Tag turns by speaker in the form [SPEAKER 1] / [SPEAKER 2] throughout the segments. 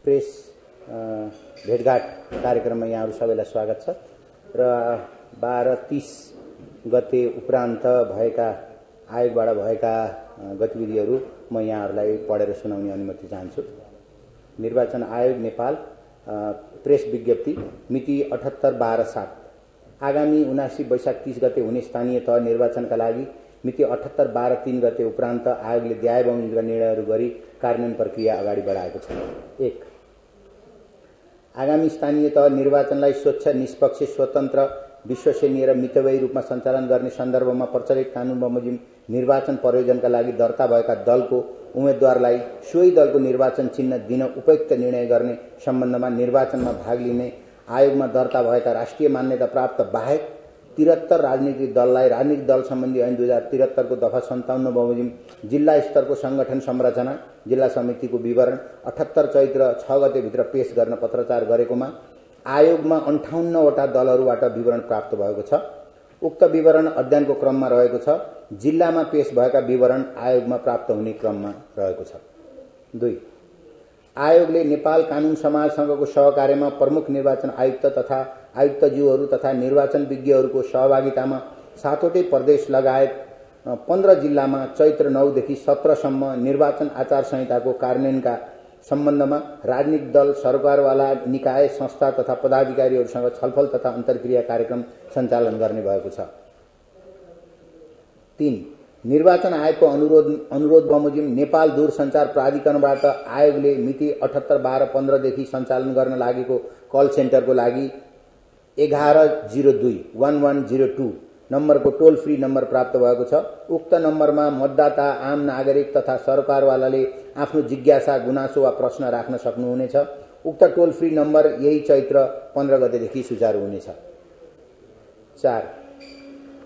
[SPEAKER 1] Press भेटघाट कार्यक्रममा यहाँहरू सबैलाई स्वागत छ र 12-30 गते उपरान्त भएका आयोगबाट भएका गतिविधिहरू म यहाँहरूलाई पढेर सुनाउने अनुमति चाहन्छु। निर्वाचन आयोग नेपाल प्रेस विज्ञप्ति मिति 78-12-7 आगामी 79 वैशाख 30 गते हुने स्थानीय तह निर्वाचनका लागि मिति 78-12-3 गते उपरान्त आयोगले न्याय बमोजिमका निर्णयहरू गरी कार्यान्वयन प्रक्रिया अगाडि बढाएको छ। 1 आगामी स्थानीय तह निर्वाचनलाई स्वच्छ, निष्पक्ष, स्वतन्त्र, विश्वसनीय र मितव्ययी रूपमा सञ्चालन गर्ने सन्दर्भमा प्रचलित कानून बमोजिम निर्वाचन प्रयोजनका लागि दर्ता भएका दलको उम्मेद्वारलाई सोही दलको निर्वाचन चिन्ह दिन उपयुक्त निर्णय गर्ने सम्बन्धमा निर्वाचनमा भाग लिने आयोगमा दर्ता भएका राष्ट्रिय मान्यता प्राप्त बाहेक 73 राजनीतिक दललाई राजनीतिक दल सम्बन्धी ऐन 2073 को दफा 57 बमोजिम जिल्ला स्तरको संगठन संरचना जिल्ला समितिको विवरण 78 चैत्र 6 गते भित्र पेश गर्न पत्रचार गरेकोमा आयोगमा 58 वटा दलहरूबाट विवरण प्राप्त भएको छ। उक्त विवरण अध्ययनको क्रममा रहेको छ। जिल्लामा पेश भएका विवरण आयोगमा प्राप्त हुने क्रममा रहेको छ। 2 आयोगले नेपाल कानून समाजसँगको सहकार्यमा प्रमुख निर्वाचन आयुक्त तथा आयुक्तज्यूहरू तथा निर्वाचन विज्ञहरूको सहभागितामा 7वटै प्रदेश लगायत 15 जिल्लामा चैत्र 9 देखि 17 सम्म निर्वाचन आचार संहिताको कार्यान्वयनका सम्बन्धमा राजनीतिक दल, सरकारवाला निकाय, संस्था तथा पदाधिकारीहरूसँग छलफल तथा अन्तर्क्रिया कार्यक्रम सञ्चालन गर्ने भएको छ। 3 निर्वाचन आयोगको अनुरोध बमोजिम नेपाल दूरसञ्चार प्राधिकरणबाट आयोगले मिति 78-12-15 देखि सञ्चालन गर्न लागेको कल सेन्टरको लागि 1102-1102 नम्बरको टोल फ्री नम्बर प्राप्त भएको छ। उक्त नम्बरमा मतदाता, आम नागरिक तथा सरकारवालाले आफ्नो जिज्ञासा, गुनासो वा प्रश्न राख्न सक्नुहुनेछ। उक्त टोल फ्री नम्बर यही चैत्र 15 गतेदेखि सुचारू हुनेछ। 4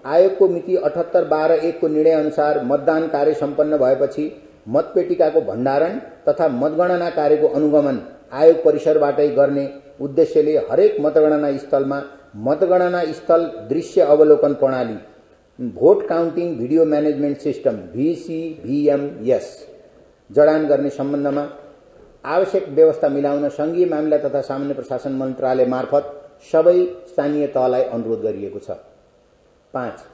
[SPEAKER 1] आयोगको मिति 78-12-1 को निर्णय अनुसार मतदान कार्य सम्पन्न भएपछि मतपेटिकाको भण्डारण तथा मतगणना कार्यको अनुगमन आयोग परिसरबाटै गर्ने उद्देश्यले हरेक मतगणना स्थलमा मतगणना स्थल दृश्य अवलोकन प्रणाली vote counting video management system VCVMS जडान गर्ने सम्बन्धमा आवश्यक व्यवस्था मिलाउन संघीय मामिला तथा सामान्य प्रशासन मन्त्रालय मार्फत सबै स्थानीय तहलाई अनुरोध गरिएको छ। 5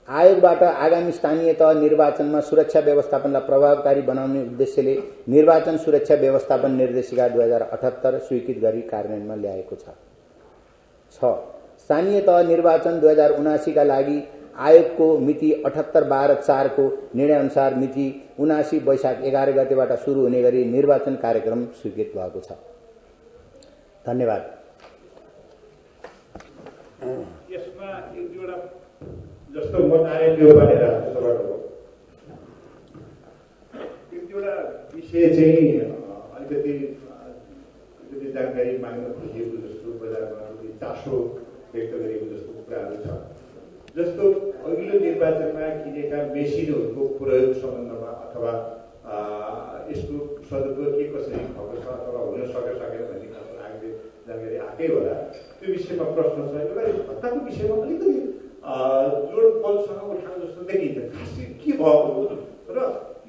[SPEAKER 1] आयोगबाट आगामी स्थानीय तह निर्वाचनमा सुरक्षा व्यवस्थापनलाई प्रभावकारी बनाउने उद्देश्यले निर्वाचन सुरक्षा व्यवस्थापन निर्देशिका 2078 स्वीकृत गरी कार्यान्वयनमा ल्याएको छ। 6 स्थानीय तह निर्वाचन 2079 का लागि आयोगको मिति 78-12-4 को निर्णय अनुसार मिति 79 वैशाख 11 गतेबाट सुरु हुने गरी निर्वाचन कार्यक्रम स्वीकृत भएको छ। धन्यवाद।
[SPEAKER 2] यसमा एक दुईवटा जस्तो मत आयो त्यो भनेर एक दुईवटा विषय चाहिँ अलिकति जानकारी माग्न खोजिएको जस्तो बजारमा चासो व्यक्त गरेको जस्तो कुराहरू छ। जस्तो अघिल्लो निर्वाचनमा किनेका मेसिनहरूको प्रयोग सम्बन्धमा अथवा यसको सदुपयोग के कसरी भएको छ अथवा हुन सकेन भन्ने खालको जानकारी आएकै होला। त्यो विषयमा प्रश्न छ। एउटा भत्ताको विषयमा अलिकति जोड बलसँग उठाउनु जस्तो देखिन्छ। खासै के भएको र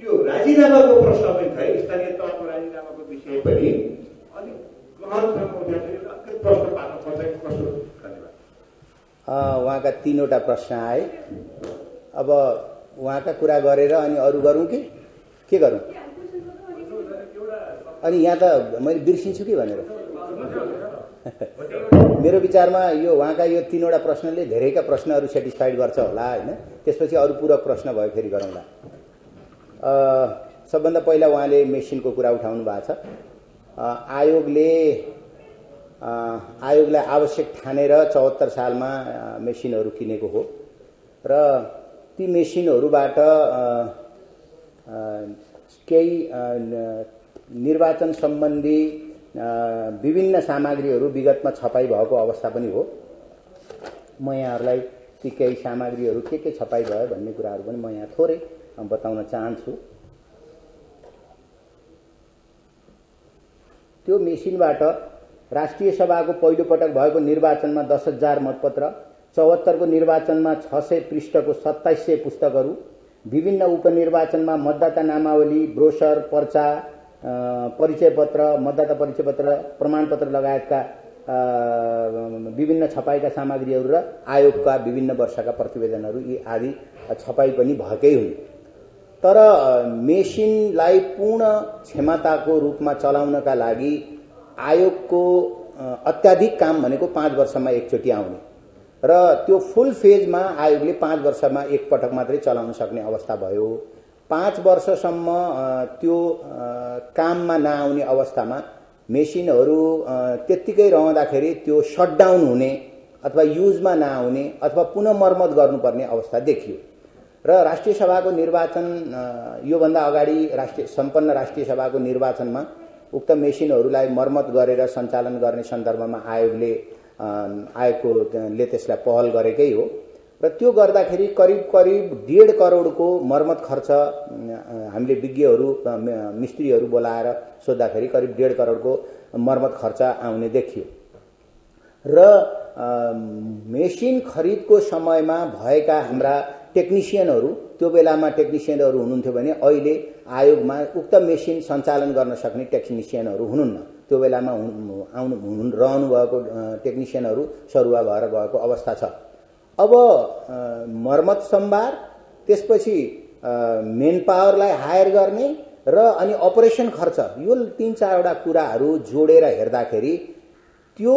[SPEAKER 2] यो राजीनामाको प्रश्न पनि छ। स्थानीय तहको राजीनामाको विषय पनि अलिक गहनसँग उठाएर प्रश्न पार्न पर्छ कि कसो? धन्यवाद।
[SPEAKER 1] उहाँका 3वटा प्रश्न आए। अब उहाँका कुरा गरेर अनि अरू गरौँ कि के गरौँ? अनि यहाँ त मैले बिर्सिन्छु कि भनेर मेरो विचारमा यो उहाँका यो 3वटा प्रश्नले धेरैका प्रश्नहरू सेटिस्फाइड गर्छ होला हैन। त्यसपछि अरू पूरक प्रश्न भयो फेरि गरौँला। सबभन्दा पहिला उहाँले मेसिनको कुरा उठाउनु भएको छ। आयोगलाई आवश्यक ठानेर 74 सालमा मेसिनहरू किनेको हो र ती मेसिनहरूबाट केही निर्वाचन सम्बन्धी विभिन्न सामग्रीहरू विगतमा छपाई भएको अवस्था पनि हो। म यहाँहरूलाई ती केही सामग्रीहरू के छपाई भयो भन्ने कुराहरू पनि म यहाँ थोरै बताउन चाहन्छु। त्यो मेसिनबाट राष्ट्रिय सभाको पहिलो पटक भएको निर्वाचनमा 10,000 मतपत्र, 74 को निर्वाचनमा 600 पृष्ठको 2700 पुस्तकहरू, विभिन्न उपनिर्वाचनमा मतदाता नामावली, ब्रोशर, पर्चा, परिचय पत्र, मतदाता परिचय पत्र, प्रमाणपत्र लगायतका विभिन्न छपाईका सामग्रीहरू र आयोगका विभिन्न वर्षका प्रतिवेदनहरू यी आदि छपाई पनि भएकै हुन्। तर मेसिनलाई पूर्ण क्षमताको रूपमा चलाउनका लागि आयोगको अत्याधिक काम भनेको 5 वर्षमा एकचोटि आउने र त्यो फुल फेजमा आयोगले 5 वर्षमा एकपटक मात्रै चलाउन सक्ने अवस्था भयो। 5 वर्षसम्म त्यो काममा नआउने अवस्थामा मेसिनहरू त्यत्तिकै रहँदाखेरि त्यो शटडाउन हुने अथवा युजमा नआउने अथवा पुनः मर्मत गर्नुपर्ने अवस्था देखियो र राष्ट्रिय सभाको निर्वाचन योभन्दा अगाडि सम्पन्न राष्ट्रिय सभाको निर्वाचनमा उक्त मेसिनहरूलाई मर्मत गरेर सञ्चालन गर्ने सन्दर्भमा आयोगले त्यसलाई पहल गरेकै हो र त्यो गर्दाखेरि करिब 1.5 करोडको मर्मत खर्च हामीले विज्ञहरू मिस्त्रीहरू बोलाएर सोद्धाखेरि करिब 1.5 करोडको मर्मत खर्च आउने देखियो र मेसिन खरिदको समयमा भएका हाम्रा टेक्निसियनहरू, त्यो बेलामा टेक्निसियनहरू हुनुहुन्थ्यो भने अहिले आयोगमा उक्त मेसिन सञ्चालन गर्न सक्ने टेक्निसियनहरू हुनुहुन्न। त्यो बेलामा रहनु भएको टेक्निसियनहरू सरुवा भएर गएको अवस्था छ। अब मर्मत सम्भार, त्यसपछि मेन पावरलाई हायर गर्ने र अनि अपरेसन खर्च, यो 3-4 वटा कुराहरू जोडेर हेर्दाखेरि त्यो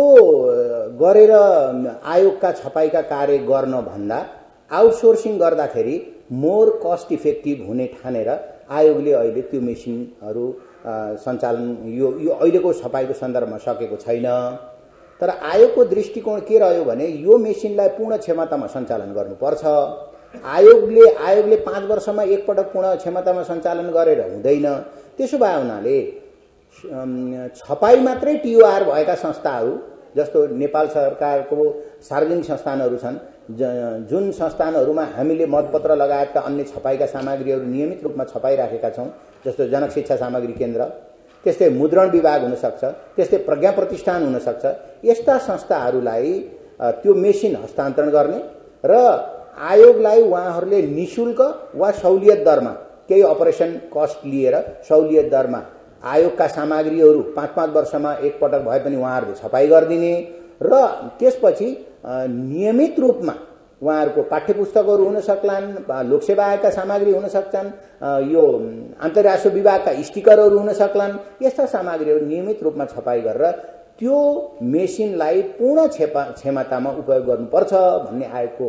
[SPEAKER 1] गरेर आयोगका छपाईका कार्य गर्न भन्दा आउटसोर्सिङ गर्दाखेरि मोर कस्ट इफेक्टिभ हुने ठानेर आयोगले अहिले त्यो मेसिनहरू सञ्चालन यो अहिलेको छपाईको सन्दर्भमा सकेको छैन। तर आयोगको दृष्टिकोण के रह्यो भने यो मेसिनलाई पूर्ण क्षमतामा सञ्चालन गर्नुपर्छ। आयोगले 5 वर्षमा एकपटक पूर्ण क्षमतामा सञ्चालन गरेर हुँदैन। त्यसो भए हुनाले छपाई मात्रै टिओआर भएका संस्थाहरू जस्तो नेपाल सरकारको सार्वजनिक संस्थानहरू छन्, जुन संस्थानहरूमा हामीले मतपत्र लगायतका अन्य छपाईका सामग्रीहरू नियमित रूपमा छपाइराखेका छौं, जस्तो जनक शिक्षा सामग्री केन्द्र, त्यस्तै मुद्रण विभाग हुन सक्छ, त्यस्तै प्रज्ञा प्रतिष्ठान हुन सक्छ, यस्ता संस्थाहरूलाई त्यो मेसिन हस्तान्तरण गर्ने र आयोगलाई उहाँहरूले निशुल्क वा सहुलियत दरमा केही अपरेसन कस्ट लिएर सहुलियत दरमा आयोगका सामग्रीहरू 5-5 वर्षमा एकपटक भए पनि उहाँहरूले छपाई गरिदिने र त्यसपछि नियमित रूपमा उहाँहरूको पाठ्यपुस्तकहरू हुन सक्लान्, लोकसेवा आयोगका सामग्री हुन सक्छन्, यो अन्तर्राष्ट्रिय विभागका स्टिकरहरू हुन सक्लान्, यस्ता सामग्रीहरू नियमित रूपमा छपाई गरेर त्यो मेसिनलाई पूर्ण क्षमतामा उपयोग गर्नुपर्छ भन्ने आयोगको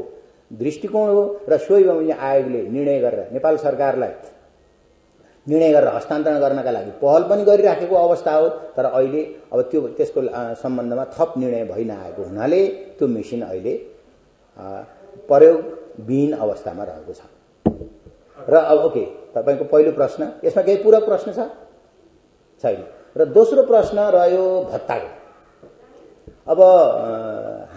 [SPEAKER 1] दृष्टिकोण हो र सोही बमोजिम आयोगले निर्णय गरेर नेपाल सरकारलाई निर्णय गरेर हस्तान्तरण गर्नका लागि पहल पनि गरिराखेको अवस्था हो। तर अहिले अब त्यसको सम्बन्धमा थप निर्णय भइ नआएको हुनाले त्यो मेसिन अहिले प्रयोगविहीन अवस्थामा रहेको छ। र अब ओके, तपाईको पहिलो प्रश्न, यसमा केही पूरक प्रश्न छ? छैन। र दोस्रो प्रश्न रह्यो भत्ताको। अब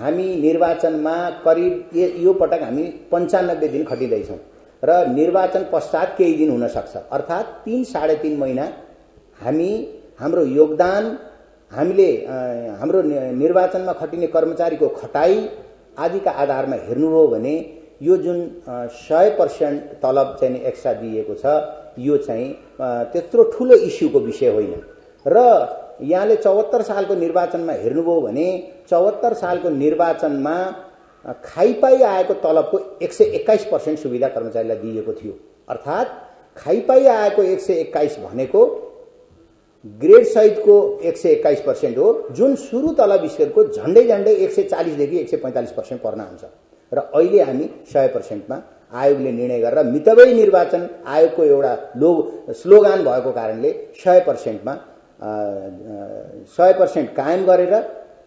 [SPEAKER 1] हामी निर्वाचनमा करिब यो पटक हामी 95 दिन खटिँदैछौँ र निर्वाचन पश्चात केही दिन हुन सक्छ, अर्थात् 3-3.5 महिना हाम्रो योगदान, हामीले हाम्रो निर्वाचनमा खटिने कर्मचारीको खटाई आदिका आधारमा हेर्नुभयो भने यो जुन 100% तलब चाहिँ एक्स्ट्रा दिएको छ, यो चाहिँ त्यत्रो ठूलो इस्युको विषय होइन। र यहाँले 74 सालको निर्वाचनमा हेर्नुभयो भने 74 सालको निर्वाचनमा खाइपाई आएको तलबको 121% सुविधा कर्मचारीलाई दिएको थियो। अर्थात् खाइपाई आएको 121 भनेको ग्रेड सहितको 121% हो, जुन सुरु तलब स्केलको झण्डै 140 देखि 145% पर्न हुन्छ। र अहिले हामी 100% मा आयोगले निर्णय गरेर मितव्ययी निर्वाचन आयोगको एउटा स्लोगान भएको कारणले 100% मा 100% कायम गरेर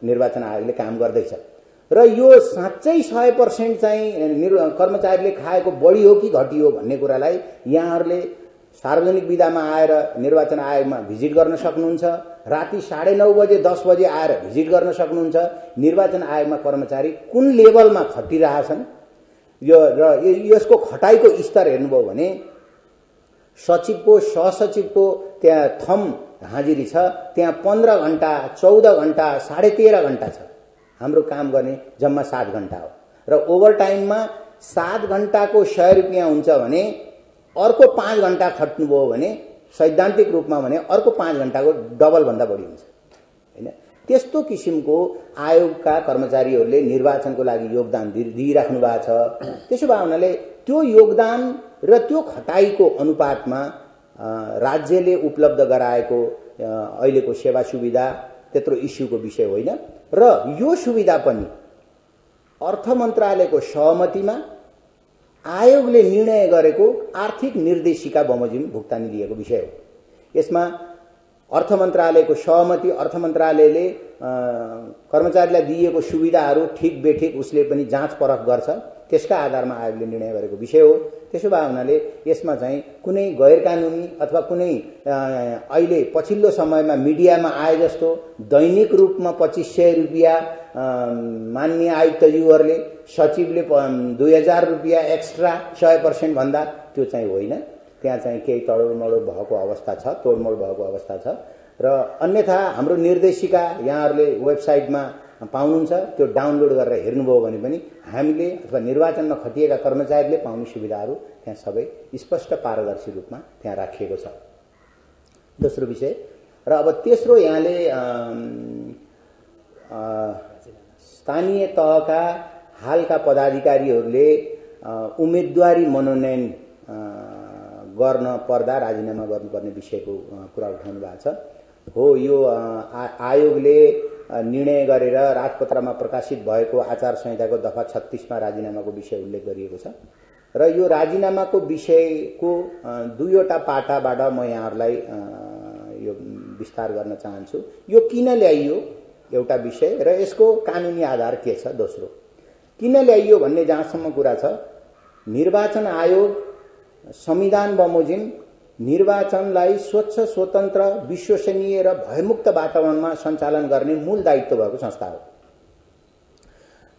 [SPEAKER 1] निर्वाचन आयोगले काम गर्दैछ। र यो साँच्चै 100% चाहिँ कर्मचारीले खाएको बढी हो कि घटी हो भन्ने कुरालाई यहाँहरूले सार्वजनिक विधामा आएर निर्वाचन आयोगमा भिजिट गर्न सक्नुहुन्छ। राति 9:30 बजे 10 बजे आएर भिजिट गर्न सक्नुहुन्छ। निर्वाचन आयोगमा कर्मचारी कुन लेभलमा खटिरहेछन् र यसको खटाइको स्तर हेर्नुभयो भने सचिवको सहसचिवको त्यहाँ थम हाजिरी छ, त्यहाँ 15 घण्टा 14 घण्टा 13.5 घण्टा छ। हाम्रो काम गर्ने जम्मा 7 घण्टा हो र ओभरटाइममा 7 घण्टाको 100 रुपैयाँ हुन्छ भने अर्को 5 घण्टा खट्नुभयो भने सैद्धान्तिक रूपमा भने अर्को 5 घण्टाको डबल भन्दा बढी हुन्छ हैन। त्यस्तो किसिमको आयोगका कर्मचारीहरूले निर्वाचनको लागि योगदान दिइराख्नु भएको छ। त्यसो भए हुनाले त्यो योगदान र त्यो खटाइको अनुपातमा राज्यले उपलब्ध गराएको अहिलेको सेवा सुविधा त्यत्रो इस्युको विषय होइन र यो सुविधा पनि अर्थ मन्त्रालयको सहमतिमा आयोगले निर्णय गरेको आर्थिक निर्देशिका बमोजिम भुक्तानी लिएको विषय हो। यसमा अर्थ मन्त्रालयको सहमति, अर्थ मन्त्रालयले कर्मचारीलाई दिएको सुविधाहरू ठिक बेठिक उसले पनि जाँच परख गर्छ, त्यसका आधारमा आयोगले निर्णय गरेको विषय हो। त्यसो भए हुनाले यसमा चाहिँ कुनै गैर कानुनी अथवा कुनै अहिले पछिल्लो समयमा मिडियामा आए जस्तो दैनिक रूपमा 2500 रुपियाँ माननीय आयुक्तज्यूहरूले सचिवले 2000 रुपियाँ एक्स्ट्रा 100% भन्दा त्यो चाहिँ होइन। त्यहाँ चाहिँ केही तडोडमोड भएको अवस्था छ, तोडमोड भएको अवस्था छ र अन्यथा हाम्रो निर्देशिका यहाँहरूले वेबसाइटमा पाउनुहुन्छ, त्यो डाउनलोड गरेर हेर्नुभयो भने पनि हामीले अथवा निर्वाचनमा खटिएका कर्मचारीले पाउने सुविधाहरू त्यहाँ सबै स्पष्ट पारदर्शी रूपमा त्यहाँ राखिएको छ। दोस्रो विषय र अब तेस्रो यहाँले स्थानीय तहका हालका पदाधिकारीहरूले उम्मेदवारी मनोनयन गर्न पर्दा राजीनामा गर्नुपर्ने विषयको कुरा उठाउनु भएको छ। हो, यो आयोगले निर्णय गरेर राजपत्रमा प्रकाशित भएको आचार संहिताको दफा 36 मा राजीनामाको विषय उल्लेख गरिएको छ र यो राजीनामाको विषयको दुईवटा पाटाबाट म यहाँहरूलाई यो विस्तार गर्न चाहन्छु। यो किन ल्याइयो एउटा विषय र यसको कानुनी आधार के छ। दोस्रो, किन ल्याइयो भन्ने जहाँसम्म कुरा छ, निर्वाचन आयोग संविधान बमोजिम निर्वाचनलाई स्वच्छ, स्वतन्त्र, विश्वसनीय र भयमुक्त वातावरणमा सञ्चालन गर्ने मूल दायित्व भएको संस्था हो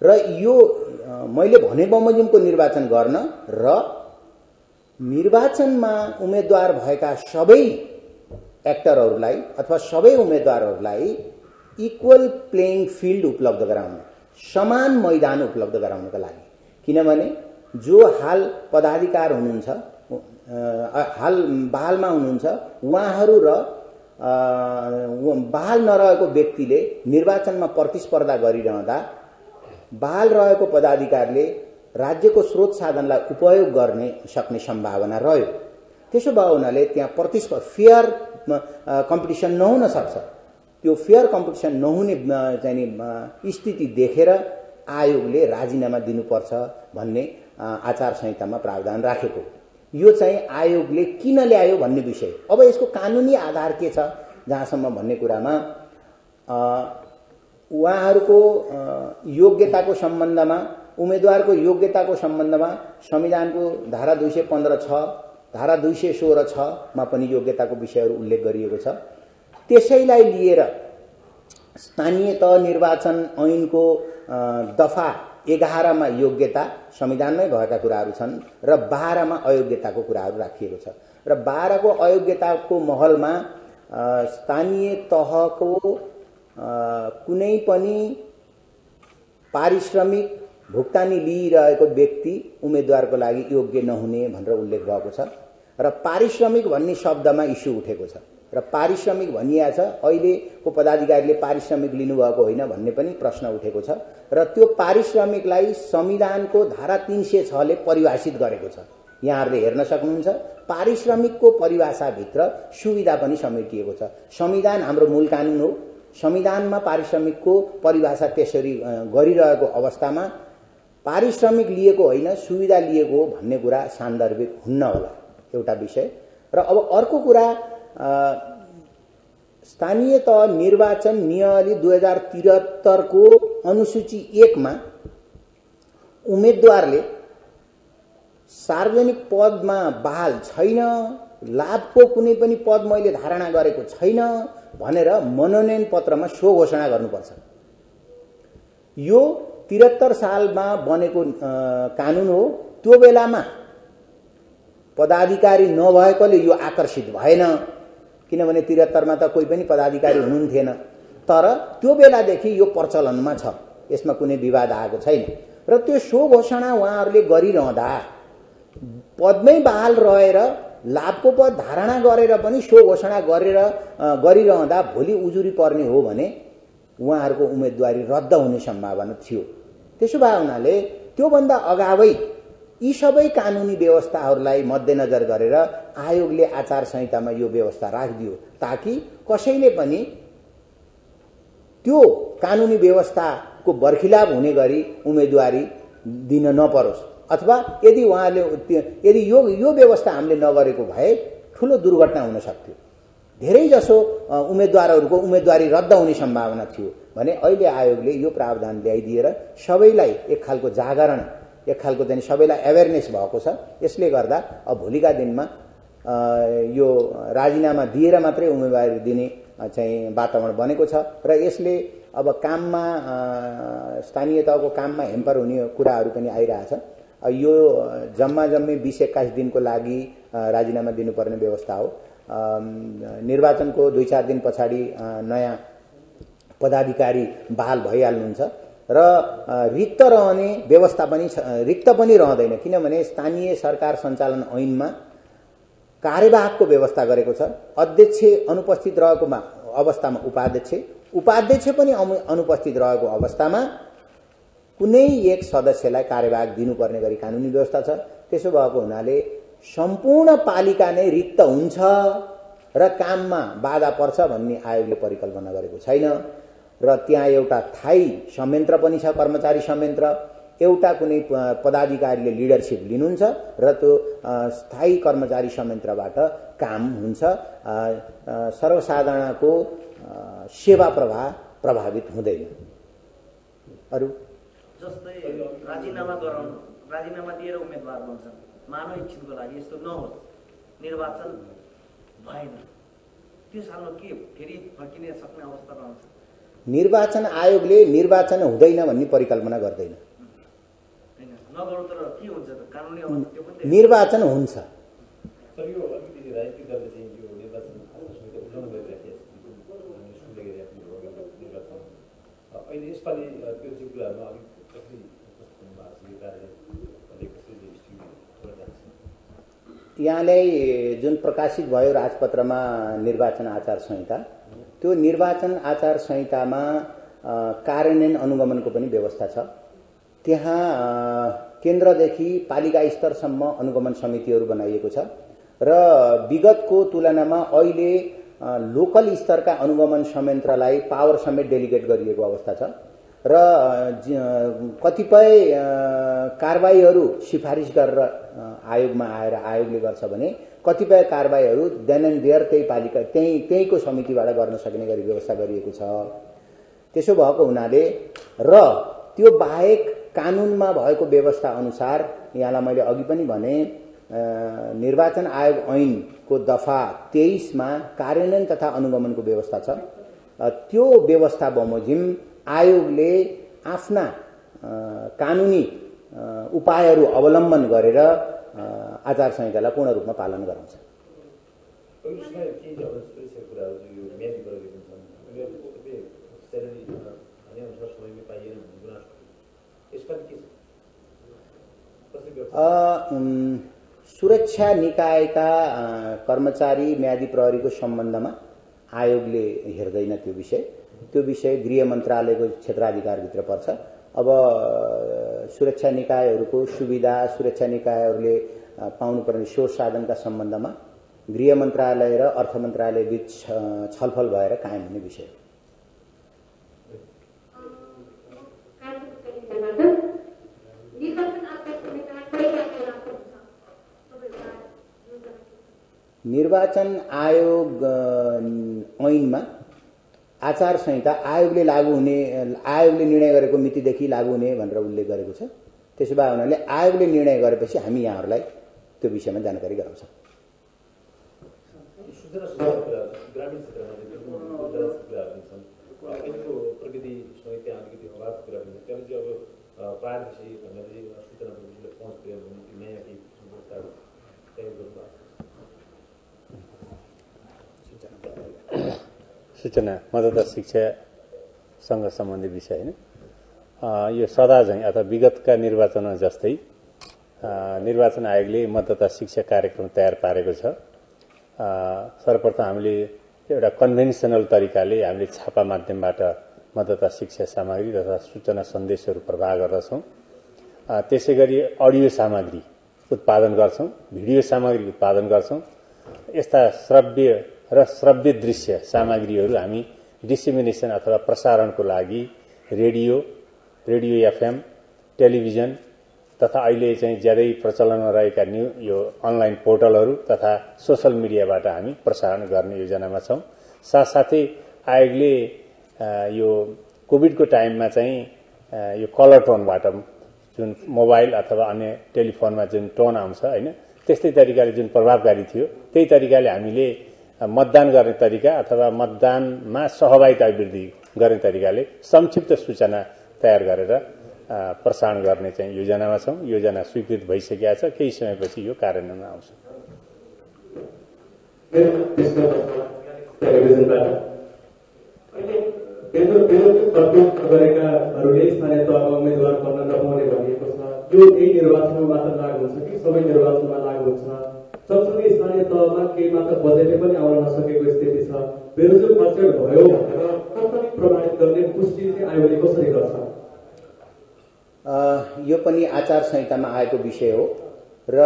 [SPEAKER 1] र यो मैले भने बमोजिमको निर्वाचन गर्न र निर्वाचनमा उम्मेदवार भएका सबै एक्टरहरूलाई अथवा सबै उम्मेदवारहरूलाई इक्वल प्लेइङ फिल्ड उपलब्ध गराउन, समान मैदान उपलब्ध गराउनका लागि। किनभने जो हाल पदाधिकार हुनुहुन्छ, हाल बहालमा हुनुहुन्छ, उहाँहरू र बहाल नरहेको व्यक्तिले निर्वाचनमा प्रतिस्पर्धा गरिरहँदा बहाल रहेको पदाधिकारीले राज्यको स्रोत साधनलाई उपयोग गर्ने सक्ने सम्भावना रह्यो। त्यसो भए हुनाले त्यहाँ प्रतिस्पर्धा फेयर कम्पिटिसन नहुन सक्छ। त्यो फेयर कम्पिटिसन नहुने चाहिँ स्थिति देखेर आयोगले राजीनामा दिनुपर्छ भन्ने आचार संहितामा प्रावधान राखेको। यो चाहिँ आयोगले किन ल्यायो भन्ने विषय। अब यसको कानुनी आधार के छ जहाँसम्म भन्ने कुरामा उहाँहरूको योग्यताको सम्बन्धमा, उम्मेदवारको योग्यताको सम्बन्धमा संविधानको धारा 215(6), धारा 216(6) मा पनि योग्यताको विषयहरू उल्लेख गरिएको छ। त्यसैलाई लिएर स्थानीय तह निर्वाचन ऐनको दफा 11 मा योग्यता संविधानमै भएका कुराहरू छन् र 12 मा अयोग्यताको कुराहरू राखिएको छ र 12 को अयोग्यताको महलमा स्थानीय तहको कुनै पनि पारिश्रमिक भुक्तानी लिइरहेको व्यक्ति उम्मेदवारको लागि योग्य नहुने भनेर उल्लेख भएको छ र पारिश्रमिक भन्ने शब्दमा इस्यु उठेको छ र पारिश्रमिक भनिएको छ, अहिलेको पदाधिकारीले पारिश्रमिक लिनुभएको होइन भन्ने पनि प्रश्न उठेको छ र त्यो पारिश्रमिकलाई संविधानको धारा 306 ले परिभाषित गरेको छ। यहाँहरूले हेर्न सक्नुहुन्छ, पारिश्रमिकको परिभाषाभित्र सुविधा पनि समेटिएको छ। संविधान हाम्रो मूल कानुन हो। संविधानमा पारिश्रमिकको परिभाषा त्यसरी गरिरहेको अवस्थामा पारिश्रमिक लिएको होइन, सुविधा लिएको हो भन्ने कुरा सान्दर्भिक हुन्न होला, एउटा विषय। र अब अर्को कुरा, स्थानीय तह निर्वाचन नियमावली 2073 को अनुसूची 1 मा उम्मेदवारले सार्वजनिक पदमा बहाल छैन, लाभको कुनै पनि पद मैले धारणा गरेको छैन भनेर मनोनयन पत्रमा सो घोषणा गर्नुपर्छ। यो 73 सालमा बनेको कानुन हो। त्यो बेलामा पदाधिकारी नभएकोले यो आकर्षित भएन, किनभने 73 मा त कोही पनि पदाधिकारी हुनुहुन्थेन। तर त्यो बेलादेखि यो प्रचलनमा छ, यसमा कुनै विवाद आएको छैन र त्यो सो घोषणा उहाँहरूले गरिरहँदा पदमै बहाल रहेर लाभको पद धारणा गरेर पनि सो घोषणा गरिरहँदा भोलि उजुरी पर्ने हो भने उहाँहरूको उम्मेदवारी रद्द हुने सम्भावना थियो। त्यसो भए हुनाले त्योभन्दा अगावै यी सबै कानुनी व्यवस्थाहरूलाई मध्यनजर गरेर आयोगले आचार संहितामा यो व्यवस्था राखिदियो ताकि कसैले पनि त्यो कानुनी व्यवस्थाको बर्खिलाप हुने गरी उम्मेदवारी दिन नपरोस् अथवा यदि यो व्यवस्था हामीले नगरेको भए ठूलो दुर्घटना हुन सक्थ्यो, धेरैजसो उम्मेदवारहरूको उम्मेदवारी रद्द हुने सम्भावना थियो भने अहिले आयोगले यो प्रावधान ल्याइदिएर सबैलाई एक खालको जागरण, एक खालको चाहिँ सबैलाई अवेरनेस भएको छ। यसले गर्दा अब भोलिका दिनमा यो राजीनामा दिएर मात्रै उम्मेदवारी दिने चाहिँ वातावरण बनेको छ र यसले अब काममा स्थानीय तहको काममा हेम्पर हुने कुराहरू पनि आइरहेछ। यो जम्मै 20-21 दिनको लागि राजीनामा दिनुपर्ने व्यवस्था हो। निर्वाचनको 2-4 दिन पछाडि नयाँ पदाधिकारी बहाल भइहाल्नुहुन्छ र रिक्त रहने व्यवस्था पनि रिक्त पनि रहँदैन, किनभने स्थानीय सरकार सञ्चालन ऐनमा कार्यवाहकको व्यवस्था गरेको छ। अध्यक्ष अनुपस्थित रहेको अवस्थामा उपाध्यक्ष पनि अनुपस्थित रहेको अवस्थामा कुनै एक सदस्यलाई कार्यवाहक दिनुपर्ने गरी कानुनी व्यवस्था छ। त्यसो भएको हुनाले सम्पूर्ण पालिका नै रिक्त हुन्छ र काममा बाधा पर्छ भन्ने आयोगले परिकल्पना गरेको छैन र त्यहाँ एउटा स्थायी संयन्त्र पनि छ, कर्मचारी संयन्त्र। एउटा कुनै पदाधिकारीले लिडरशिप लिनुहुन्छ र त्यो स्थायी कर्मचारी संयन्त्रबाट काम हुन्छ। सर्वसाधारणको सेवा प्रवाह प्रभावित हुँदैन। अरु
[SPEAKER 3] जस्तै राजीनामा दिएर उम्मेदवार बन्छन्, मानव इच्छितको लागि यस्तो नहोस्, निर्वाचन भएन, त्यो सालमा के फेरि फर्किने सक्ने अवस्था रहन्छ?
[SPEAKER 1] निर्वाचन आयोगले निर्वाचन हुँदैन भन्ने परिकल्पना गर्दैन।
[SPEAKER 3] नगरौँ तर के हुन्छ त कानुनी अवस्था त्यो पनि
[SPEAKER 1] निर्वाचन हुन्छ।
[SPEAKER 4] सर यो अलिकति राजनीतिक दलले चाहिँ यो निर्वाचन संहिता उल्लङ्घन गरिरहेको निर्वाचन अहिले यसपालि त्यो चाहिँ कुराहरूमा अलिक कसरी
[SPEAKER 1] यहाँलाई जुन प्रकाशित भयो राजपत्रमा निर्वाचन आचार संहिता, त्यो निर्वाचन आचार संहितामा कार्यान्वयन अनुगमनको पनि व्यवस्था छ। त्यहाँ केन्द्रदेखि पालिका स्तरसम्म अनुगमन समितिहरू बनाइएको छ र विगतको तुलनामा अहिले लोकल स्तरका अनुगमन संयन्त्रलाई पावर समेत डेलिगेट गरिएको अवस्था छ र कतिपय कारबाहीहरू सिफारिस गरेर आयोगमा आएर आयोगले गर्छ भने कतिपय कारबाहीहरू देन एन्ड देयर त्यही पालिका त्यहीको समितिबाट गर्न सक्ने गरी व्यवस्था गरिएको छ। त्यसो भएको हुनाले र त्यो बाहेक कानुनमा भएको व्यवस्था अनुसार यहाँलाई मैले अघि पनि भने निर्वाचन आयोग ऐनको दफा 23 मा कार्यान्वयन तथा अनुगमनको व्यवस्था छ। त्यो व्यवस्था बमोजिम आयोगले आफ्ना कानुनी उपायहरू अवलम्बन गरेर आचार संहितालाई पूर्ण रूपमा पालन गराउँछ। सुरक्षा निकायका कर्मचारी म्यादी प्रहरीको सम्बन्धमा आयोगले हेर्दैन त्यो विषय गृह मन्त्रालयको क्षेत्राधिकारभित्र पर्छ। अब सुरक्षा निकायहरूको सुविधा, सुरक्षा निकायहरूले पाउनुपर्ने स्रोत साधनका सम्बन्धमा गृह मन्त्रालय र अर्थ मन्त्रालय बीच छलफल भएर कायम हुने विषय। निर्वाचन आयोग ऐनमा आचार संहिता आयोगले निर्णय गरेको मितिदेखि लागू हुने भनेर उल्लेख गरेको छ। त्यसो भए हुनाले आयोगले निर्णय गरेपछि हामी यहाँहरूलाई त्यो विषयमा जानकारी गराउँछौँ।
[SPEAKER 4] ग्रामीण क्षेत्रमा प्रविधि सहित अलिकति अभावको कुरा हुन्छ, त्यसले चाहिँ अब पारदर्शी भन्नाले सूचना प्रविधिले पहुँच पुर्यायो भने नयाँ केही व्यवस्थाहरू तयार गर्नुभएको
[SPEAKER 5] सूचना मतदाता शिक्षासँग सम्बन्धित विषय होइन। यो सदा झैँ अथवा विगतका निर्वाचनमा जस्तै निर्वाचन आयोगले मतदाता शिक्षा कार्यक्रम तयार पारेको छ। सर्वप्रथम हामीले एउटा कन्भेन्सनल तरिकाले हामीले छापा माध्यमबाट मतदाता शिक्षा सामग्री तथा सूचना सन्देशहरू प्रवाह गर्दछौँ। त्यसै गरी अडियो सामग्री उत्पादन गर्छौँ, भिडियो सामग्री उत्पादन गर्छौँ। यस्ता श्रव्य र श्रव्य दृश्य सामग्रीहरू हामी डिसेमिनेसन अथवा प्रसारणको लागि रेडियो एफएम, टेलिभिजन तथा अहिले चाहिँ ज्यादै प्रचलनमा रहेका यो अनलाइन पोर्टलहरू तथा सोशल मिडियाबाट हामी प्रसारण गर्ने योजनामा छौँ। साथसाथै आयोगले यो कोभिडको टाइममा चाहिँ यो कलर टोनबाट जुन मोबाइल अथवा अन्य टेलिफोनमा जुन टोन आउँछ हैन, त्यस्तै तरिकाले जुन प्रभावकारी थियो त्यही तरिकाले हामीले मतदान गर्ने तरिका अथवा मतदानमा सहभागिता वृद्धि गर्ने तरिकाले संक्षिप्त सूचना तयार गरेर प्रसारण गर्ने चाहिँ योजनामा छौँ। योजना स्वीकृत भइसकेका छ, केही समयपछि यो कार्यान्वयनमा आउँछ।
[SPEAKER 6] गरेकाहरूले स्थानीय तहमा उम्मेदवार बन्न नपाउने भनिएको छ। यो यही निर्वाचनमा मात्र लागू हुन्छ कि सबै निर्वाचनमा लागू हुन्छ? सँगसँगै स्थानीय तहमा केही मात्र बजेटले पनि आउन नसकेको स्थिति छ। बेरोजगार खर्चेड भयो भनेर कसरी प्रमाणित गर्ने पुष्टि चाहिँ आयोगले कसरी गर्छ?
[SPEAKER 1] यो पनि आचार संहितामा आएको विषय हो र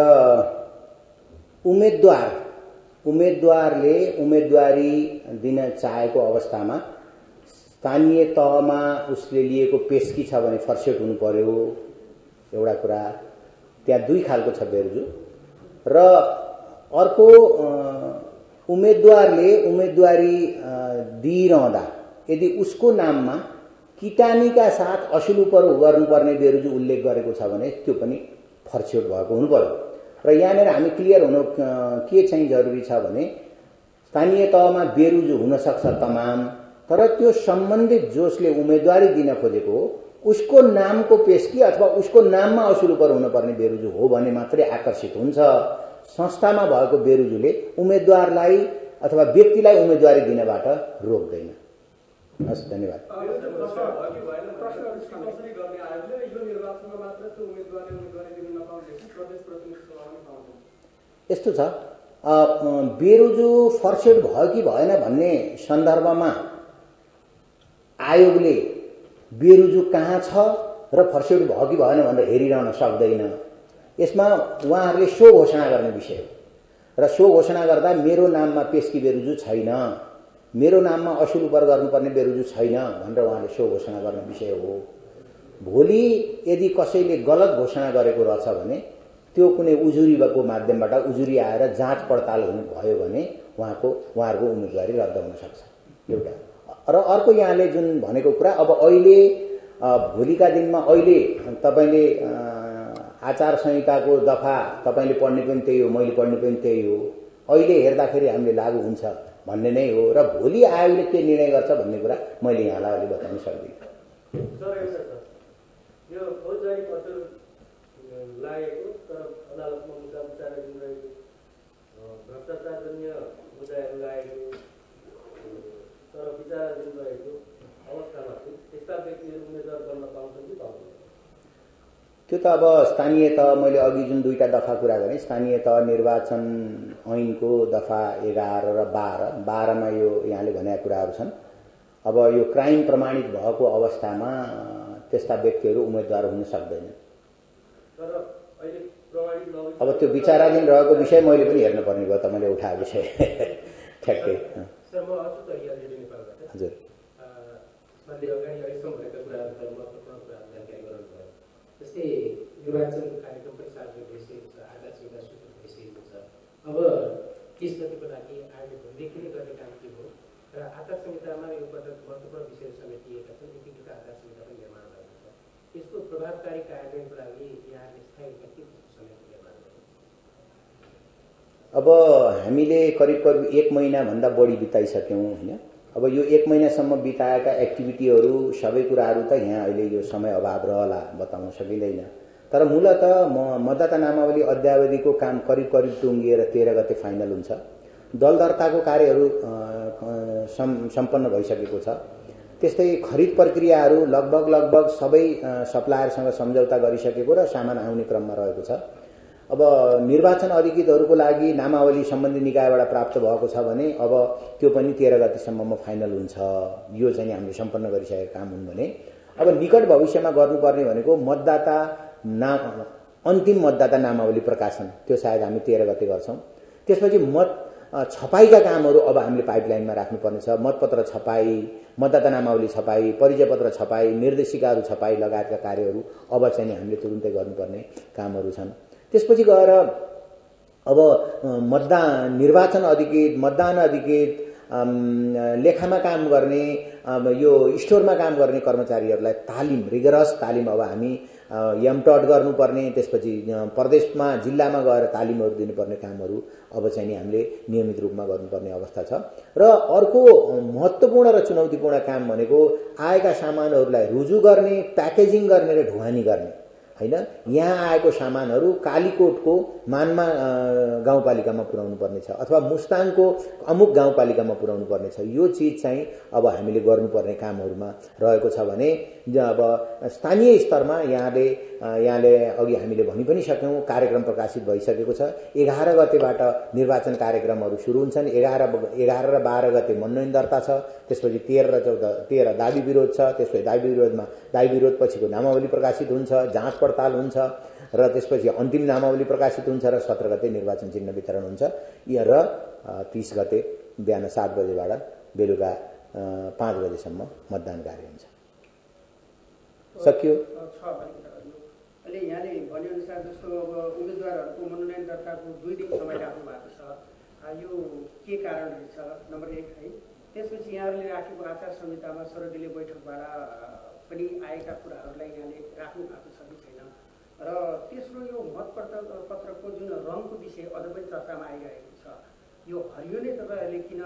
[SPEAKER 1] उम्मेदवारले उम्मेदवारी दिन चाहेको अवस्थामा स्थानीय तहमा उसले लिएको पेस्की छ भने फर्सेट हुनु पर्यो, एउटा कुरा। त्यहाँ दुई खालको छ बेरुजु। र अर्को, उम्मेदवारले उम्मेदवारी दिइरहँदा यदि उसको नाममा किटानीका साथ असुलुपर गर्नुपर्ने बेरुजु उल्लेख गरेको छ भने त्यो पनि फर्सेट भएको हुनु पर्यो। र यहाँनिर हामी क्लियर हुनु के चाहिँ जरुरी छ भने स्थानीय तहमा बेरुजु हुन सक्छ तमाम, तर त्यो सम्बन्धित जसले उम्मेदवारी दिन खोजेको हो उसको नामको पेस्की अथवा उसको नाममा असुलुपर हुनुपर्ने बेरुजु हो भने मात्रै आकर्षित हुन्छ। संस्थामा भएको बेरुजुले उम्मेदवारलाई अथवा व्यक्तिलाई उम्मेदवारी दिनबाट रोक्दैन। हस्, धन्यवाद। यस्तो छ, बेरुजु फर्सेट भयो कि भएन भन्ने सन्दर्भमा आयोगले बेरुजु कहाँ छ र फर्सेट भयो कि भएन भनेर हेरिरहन सक्दैन। यसमा उहाँहरूले सो घोषणा गर्ने विषय हो र सो घोषणा गर्दा मेरो नाममा पेस्की बेरुजु छैन, मेरो नाममा असुलुपर गर्नुपर्ने बेरुजु छैन भनेर उहाँले सो घोषणा गर्ने विषय हो। भोलि यदि कसैले गलत घोषणा गरेको रहेछ भने त्यो कुनै उजुरीको माध्यमबाट उजुरी आएर जाँच पडताल हुनु भयो भने उहाँहरूको उम्मेदवारी रद्द हुन सक्छ, एउटा। र अर्को यहाँले जुन भनेको कुरा, अब अहिले भोलिका दिनमा अहिले तपाईले आचार संहिताको दफा तपाईले पढ्ने पनि त्यही हो, मैले पढ्ने पनि त्यही हो। अहिले हेर्दाखेरि हामीले लागू हुन्छ भन्ने नै हो र भोलि आयोगले के निर्णय गर्छ भन्ने कुरा मैले यहाँलाई अहिले बताउन सक्दिनँ।
[SPEAKER 6] यो फौजदारी पत्र लागेको तर अदालतमा मुद्दा विचाराधीन रहेको, भ्रष्टाचारजन्य मुद्दाहरू लागेको तर विचाराधीन रहेको अवस्थामा चाहिँ यस्ता व्यक्तिहरू उम्मेदवार बन्न पाउँछन् कि पाउँदैन?
[SPEAKER 1] त्यो त अब स्थानीय तह, मैले अघि जुन दुईटा दफा कुरा गरेँ, स्थानीय तह निर्वाचन ऐनको दफा 11 र 12मा यो यहाँले भनेका कुराहरू छन्। अब यो क्राइम प्रमाणित भएको अवस्थामा त्यस्ता व्यक्तिहरू उम्मेदवार हुन सक्दैनन्। अब त्यो विचाराधीन रहेको विषय मैले पनि हेर्न पर्ने भयो, तपाईँले उठाएको विषय ठ्याक्कै। हजुर,
[SPEAKER 6] जस्तै निर्वाचन कार्यक्रम पनि सार्वजनिक भइसकेको छ, आचार संहिता स्वीकृत भइसकेको छ। अब 30 गतिको लागि आयोगले भोलिदेखि नै गर्ने काम के हो र आचार संहितामा यो पटक महत्त्वपूर्ण विषयहरू समेटिएका छन्, एकीकृत आचार संहिता पनि निर्माण भएको छ। यसको प्रभावकारी कार्यान्वयनको लागि यहाँले स्थायी कति समय निर्माण गर्नु?
[SPEAKER 1] अब हामीले करिब 1 महिनाभन्दा बढी बिताइसक्यौँ होइन। अब यो 1 महिनासम्म बिताएका एक्टिभिटीहरू सबै कुराहरू त यहाँ अहिले यो समय अभाव रहला, बताउन सकिँदैन। तर मूलत मतदाता नामावली अद्यावधिको काम करिब टुङ्गिएर 13 गते फाइनल हुन्छ। दल दर्ताको कार्यहरू सम्पन्न भइसकेको छ। त्यस्तै खरिद प्रक्रियाहरू लगभग सबै सप्लायरसँग सम्झौता गरिसकेको र सामान आउने क्रममा रहेको छ। अब निर्वाचन अधिकृतहरूको लागि नामावली सम्बन्धी निकायबाट प्राप्त भएको छ भने अब त्यो पनि 13 गतेसम्ममा फाइनल हुन्छ। यो चाहिँ हामीले सम्पन्न गरिसकेका काम हुन् भने अब निकट भविष्यमा गर्नुपर्ने भनेको मतदाता अन्तिम मतदाता नामावली प्रकाशन, त्यो सायद हामी 13 गते गर्छौं। त्यसपछि मत छपाईका कामहरू अब हामीले पाइपलाइनमा राख्नुपर्ने छ। मतपत्र छपाई, मतदाता नामावली छपाई, परिचय पत्र छपाई, निर्देशिकाहरू छपाई लगायतका कार्यहरू अब चाहिँ हामीले तुरुन्तै गर्नुपर्ने कामहरू छन्। त्यसपछि गएर अब निर्वाचन अधिकृत, मतदान अधिकृत, लेखामा काम गर्ने, यो स्टोरमा काम गर्ने कर्मचारीहरूलाई तालिम, रिगरस तालिम अब हामी एमटड गर्नुपर्ने, त्यसपछि प्रदेशमा जिल्लामा गएर तालिमहरू दिनुपर्ने कामहरू अब चाहिँ नि हामीले नियमित रूपमा गर्नुपर्ने अवस्था छ। र अर्को महत्त्वपूर्ण र चुनौतीपूर्ण काम भनेको आएका सामानहरूलाई रुजु गर्ने, प्याकेजिङ गर्ने र ढुवानी गर्ने हैन। यहाँ आएको सामानहरू कालीकोटको मानमा गाउँपालिकामा पुर्याउनु पर्ने छ अथवा मुस्ताङको अमुक गाउँपालिकामा पुर्याउनु पर्ने छ। यो चीज चाहिँ अब हामीले गर्नुपर्ने कामहरूमा रहेको छ भने अब स्थानीय स्तरमा यहाँले अघि हामीले भनि पनि सक्यौं, कार्यक्रम प्रकाशित भइसकेको छ। 11 गतेबाट निर्वाचन कार्यक्रमहरू सुरु हुन्छन्। 11 र 12 गते मनोनयन दर्ता छ। त्यसपछि 13 र 14 दाबी विरोध छ। त्यसपछि दाबी विरोध पछिको नामावली प्रकाशित हुन्छ, जाँच पडताल हुन्छ र त्यसपछि अन्तिम नामावली प्रकाशित हुन्छ र 17 गते निर्वाचन चिन्ह वितरण हुन्छ र 30 गते बिहान 7 बजेबाट बेलुका 5 बजेसम्म मतदान कार्य हुन्छ। सकियो।
[SPEAKER 7] अहिले यहाँले भनेअनुसार जस्तो अब उम्मेदवारहरूको मनोनयन दर्ताको 2 दिन समय राख्नु भएको छ, यो के कारण रहेछ नम्बर 1 है। त्यसपछि यहाँहरूले राखेको आचार संहितामा सर्वदलीय बैठकबाट पनि आएका कुराहरूलाई यहाँले राख्नु भएको छ कि छैन, र तेस्रो यो मतपत्रको जुन रङको विषय अझ पनि चर्चामा आइरहेको छ, यो हरियो नै तपाईँहरूले किन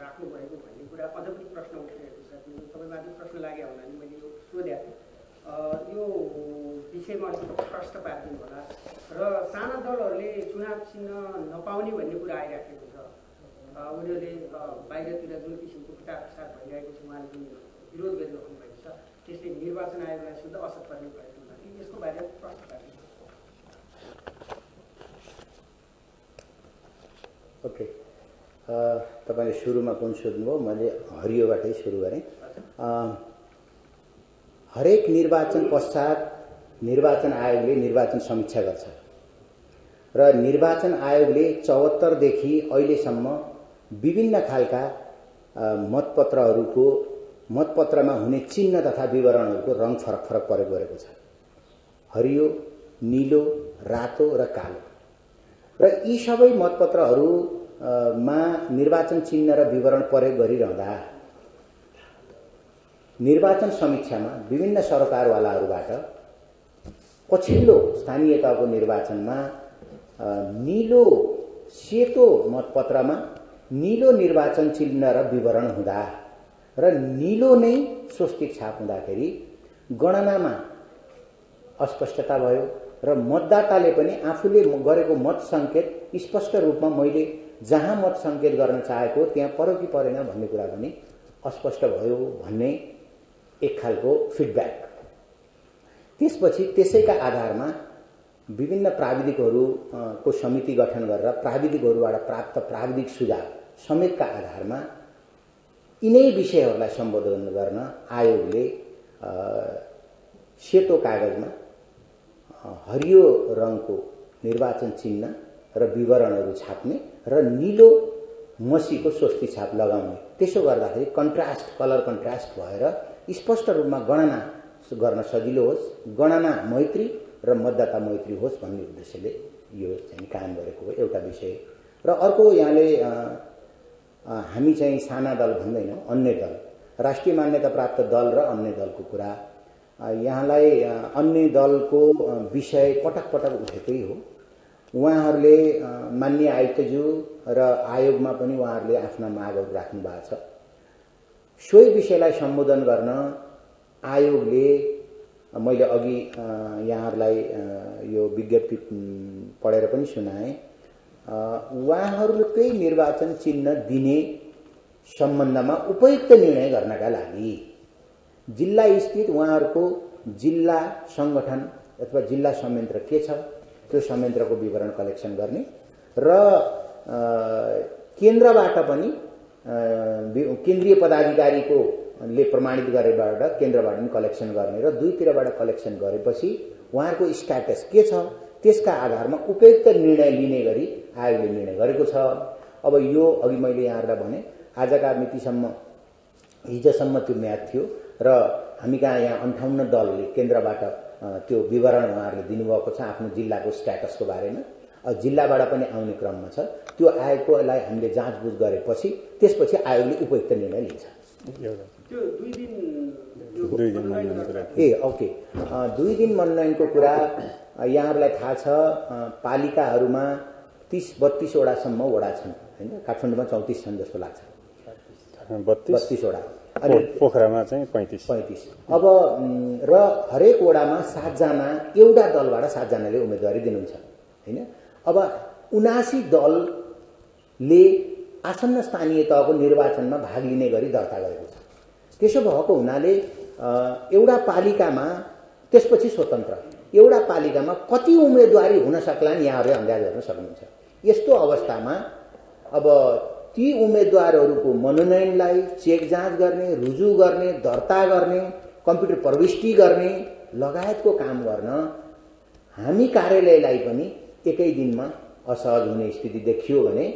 [SPEAKER 7] राख्नु भएको भन्ने कुरा अझ पनि प्रश्न उठिरहेको छ। तपाईँमाथि प्रश्न लाग्यो होला नि, मैले यो सोधेँ यो विषयमा अलिकति प्रश्न पारिदिनु होला। र साना दलहरूले चुनाव चिन्ह नपाउने भन्ने कुरा आइराखेको छ। उनीहरूले बाहिरतिर जुन किसिमको प्रचार प्रसार भइरहेको छ, उहाँले जुन विरोध गरिरहनु भएको छ, त्यसले निर्वाचन आयोगलाई शुद्ध असर पर्ने भएको हुन्छ कि यसको बारेमा प्रश्न पारिदिनु।
[SPEAKER 1] ओके, तपाईले सुरुमा कुन सोध्नुभयो, मैले हरियोबाटै सुरु गरेँ। हरेक निर्वाचन पश्चात निर्वाचन आयोगले निर्वाचन समीक्षा गर्छ र निर्वाचन आयोगले 74 देखि अहिलेसम्म विभिन्न खालका मतपत्रमा हुने चिन्ह तथा विवरणहरूको रङ फरक फरक प्रयोग गरेको छ। हरियो, नीलो, रातो र कालो। र यी सबै मतपत्रहरूमा निर्वाचन चिन्ह र विवरण प्रयोग गरिरहँदा निर्वाचन समीक्षामा विभिन्न सरकारवालाहरूबाट पछिल्लो स्थानीय तहको निर्वाचनमा नीलो सेतो मतपत्रमा नीलो निर्वाचन चिन्ह र विवरण हुँदा र नीलो नै स्वस्तिक छाप हुँदाखेरि गणनामा अस्पष्टता भयो र मतदाताले पनि आफूले गरेको मत संकेत स्पष्ट रूपमा मैले जहाँ मत संकेत गर्न चाहेको त्यहाँ पर्यो कि परेन भन्ने कुरा पनि अस्पष्ट भयो भन्ने एक खालको फिडब्याक। त्यसपछि त्यसैका आधारमा विभिन्न प्राविधिकहरूको समिति गठन गरेर प्राविधिकहरूबाट प्राप्त प्राविधिक सुझाव समेतका आधारमा यिनै विषयहरूलाई सम्बोधन गर्न आयोगले सेतो कागजमा हरियो रङको निर्वाचन चिन्ह र विवरणहरू छाप्ने र नीलो मसीको स्वस्ति छाप लगाउने। त्यसो गर्दाखेरि कलर कन्ट्रास्ट भएर स्पष्ट रूपमा गणना गर्न सजिलो होस्, गणना मैत्री र मतदाता मैत्री होस् भन्ने उद्देश्यले यो चाहिँ कायम गरेको हो एउटा विषय। र अर्को यहाँले हामी चाहिँ साना दल भन्दैनौँ, अन्य दल, राष्ट्रिय मान्यता प्राप्त दल र अन्य दलको कुरा, यहाँलाई अन्य दलको विषय पटक पटक उठेकै हो। उहाँहरूले माननीय आयुक्तज्यू र आयोगमा पनि उहाँहरूले आफ्ना मागहरू राख्नु भएको छ। सोही विषयलाई सम्बोधन गर्न आयोगले, मैले अघि यहाँहरूलाई यो विज्ञप्ति पढेर पनि सुनाएँ, उहाँहरूकै निर्वाचन चिन्ह दिने सम्बन्धमा उपयुक्त निर्णय गर्नका लागि जिल्ला स्थित उहाँहरूको जिल्ला संगठन अथवा जिल्ला संयन्त्र के छ, त्यो संयन्त्रको विवरण कलेक्सन गर्ने र केन्द्रबाट पनि केन्द्रीय पदाधिकारीको ले प्रमाणित गरेबाट केन्द्रबाट पनि कलेक्सन गर्ने र दुईतिरबाट कलेक्सन गरेपछि उहाँहरूको स्ट्याटस के छ त्यसका आधारमा उपयुक्त निर्णय लिने गरी आयोगले निर्णय गरेको छ। अब यो अघि मैले यहाँहरूलाई भने आजका मितिसम्म हिजोसम्म त्यो म्याद थियो र हामी कहाँ यहाँ 58 दलले केन्द्रबाट त्यो विवरण उहाँहरूले दिनुभएको छ आफ्नो जिल्लाको स्ट्याटसको बारेमा। जिल्लाबाट पनि आउने क्रममा छ। त्यो आयोगकोलाई हामीले जाँचबुझ गरेपछि त्यसपछि आयोगले उपयुक्त निर्णय लिन्छ।
[SPEAKER 7] त्यो 2 दिन
[SPEAKER 1] ए ओके 2 दिन मनोनयनको कुरा यहाँहरूलाई थाहा छ पालिकाहरूमा 30-32 वडासम्म वडा छन् हैन। काठमाडौँमा 34 छन् जस्तो लाग्छ। 32 वडा
[SPEAKER 5] अनि पोखरामा चाहिँ 35।
[SPEAKER 1] अब र हरेक वडामा 7 जना एउटा दलबाट 7 जनाले उम्मेदवारी दिनुहुन्छ हैन। अब 79 दलले आसन्न स्थानीय तहको निर्वाचनमा भाग लिने गरी दर्ता गरेको छ। त्यसो भएको हुनाले एउटा पालिकामा त्यसपछि स्वतन्त्र एउटा पालिकामा कति उम्मेदवारी हुन सक्लान् यहाँहरूले अन्दाज गर्न सक्नुहुन्छ। यस्तो अवस्थामा अब ती उम्मेदवारहरूको मनोनयनलाई चेक जाँच गर्ने, रुजु गर्ने, दर्ता गर्ने, कम्प्युटर प्रविष्टि गर्ने लगायतको काम गर्न हामी कार्यालयलाई पनि एकै दिनमा असहज हुने स्थिति देखियो भने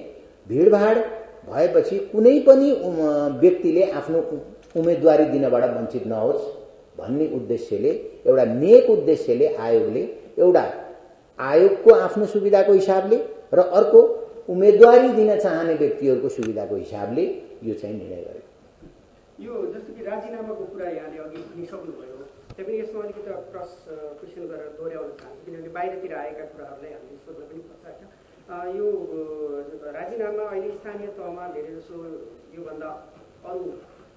[SPEAKER 1] भिडभाड भएपछि कुनै पनि व्यक्तिले आफ्नो उम्मेदवारी दिनबाट वञ्चित नहोस् भन्ने उद्देश्यले एउटा नेक उद्देश्यले आयोगले एउटा आयोगको आफ्नो सुविधाको हिसाबले र अर्को उम्मेदवारी दिन चाहने व्यक्तिहरूको सुविधाको हिसाबले यो चाहिँ निर्णय गरेको।
[SPEAKER 7] यो जस्तो कि राजीनामाको कुरा यहाँले अघि भनिसक्नुभयो, त्यही यसमा अलिकति क्रस क्वेसन गरेर दोहोऱ्याउन चाहन्छु किनभने बाहिरतिर आएका कुराहरूलाई हामीले सोध्न पनि पर्छ होइन। यो राजीनामा अहिले स्थानीय तहमा धेरै जसो योभन्दा अरू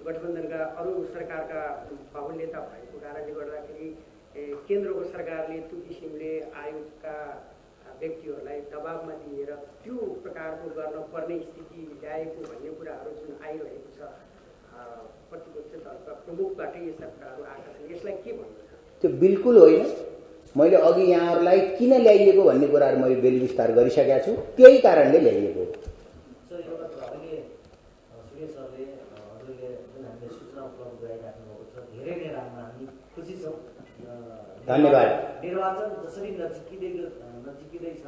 [SPEAKER 7] गठबन्धनका अरू सरकारका बाहुल्यता भएको कारणले गर्दाखेरि केन्द्रको सरकारले त्यो किसिमले आयोगका व्यक्तिहरूलाई दबावमा लिएर त्यो प्रकारको गर्न पर्ने स्थिति ल्याएको भन्ने कुराहरू जुन आइरहेको छ प्रतिपक्ष दलका प्रमुखबाटै यस्ता कुराहरू आएका छन्, यसलाई के भन्नु?
[SPEAKER 1] त्यो बिल्कुल होइन। मैले अघि यहाँहरूलाई किन ल्याइएको भन्ने कुराहरू मैले बेल विस्तार गरिसकेका छु। त्यही कारणले ल्याइएको हो। धन्यवाद।
[SPEAKER 3] निर्वाचन जसरी नजिकिँदैछ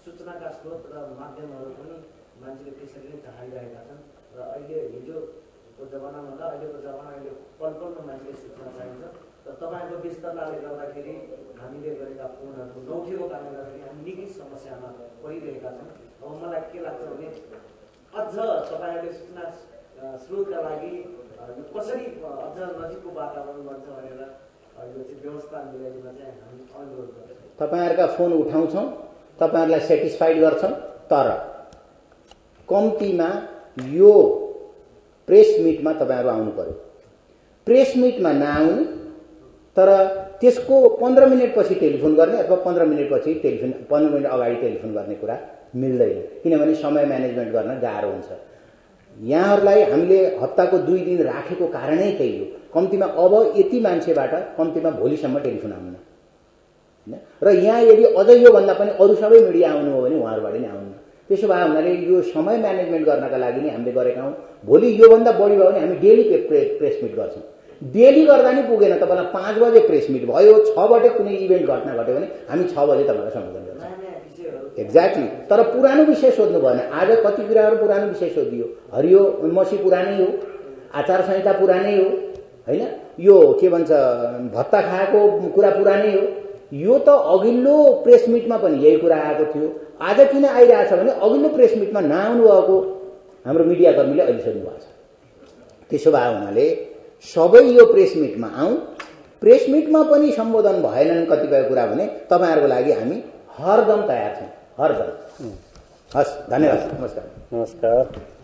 [SPEAKER 3] सूचनाका स्रोत र माध्यमहरू पनि मान्छेले त्यसरी नै चाहिरहेका छन् र अहिले हिजोको जमानाभन्दा अहिलेको जमाना अहिले पल मान्छेले सूचना चाहिन्छ र तपाईँको व्यस्तताले गर्दाखेरि हामीले गरेका फोनहरू नउठेको कारणले गर्दाखेरि हामी निकै समस्यामा परिरहेका छौँ। अब मलाई के लाग्छ भने अझ तपाईँहरूले सूचना स्रोतका लागि कसरी अझ नजिकको वातावरण गर्छ भनेर व्यवस्था मिलाइदिन चाहिँ हामी अनुरोध गर्छौँ।
[SPEAKER 1] तपाईँहरूका फोन उठाउँछौँ, तपाईँहरूलाई सेटिस्फाइड गर्छौँ, तर कम्तीमा यो प्रेस मिटमा तपाईँहरू आउनु पर्यो। प्रेस मिटमा नआउने तर त्यसको 15 मिनटपछि टेलिफोन गर्ने अथवा 15 मिनटपछि 15 मिनट अगाडि टेलिफोन गर्ने कुरा मिल्दैन, किनभने समय म्यानेजमेन्ट गर्न गाह्रो हुन्छ। यहाँहरूलाई हामीले हप्ताको 2 दिन राखेको कारणै त्यही हो। कम्तीमा अब यति मान्छेबाट कम्तीमा भोलिसम्म टेलिफोन आउनु हैन। र यहाँ यदि अझ योभन्दा पनि अरू सबै मिडिया आउनु हो भने उहाँहरूबाट नै आउनु। त्यसो भए हुनाले यो समय म्यानेजमेन्ट गर्नका लागि नै हामीले गरेका हौँ। भोलि योभन्दा बढी भयो भने हामी डेली प्रेस मिट गर्छौँ। डेली गर्दा नि पुगेन, तपाईँलाई 5 बजे प्रेस मिट भयो, 6 बजे कुनै इभेन्ट घटना घट्यो भने हामी 6 बजे तपाईँलाई सम्बोधन गर्छौँ। एक्ज्याक्टली। तर पुरानो विषय सोध्नु भएन। आज कति कुराहरू पुरानो विषय सोधियो। हरियो मसी पुरानै हो, आचार संहिता पुरानै हो हैन, यो के भन्छ भत्ता खाएको कुरा पुरानै हो। यो त अघिल्लो प्रेस मिटमा पनि यही कुरा आएको थियो। आज किन आइरहेछ भने अघिल्लो प्रेस मिटमा नआउनु भएको हाम्रो मिडियाकर्मीले अहिले सोध्नु भएको छ। त्यसो भए हुनाले सबै यो प्रेस मिटमा आउँ। प्रेस मिटमा पनि सम्बोधन भएनन् कतिपय कुरा भने तपाईँहरूको लागि हामी हरदम तयार छौँ, हरदम। हस्, धन्यवाद। नमस्कार।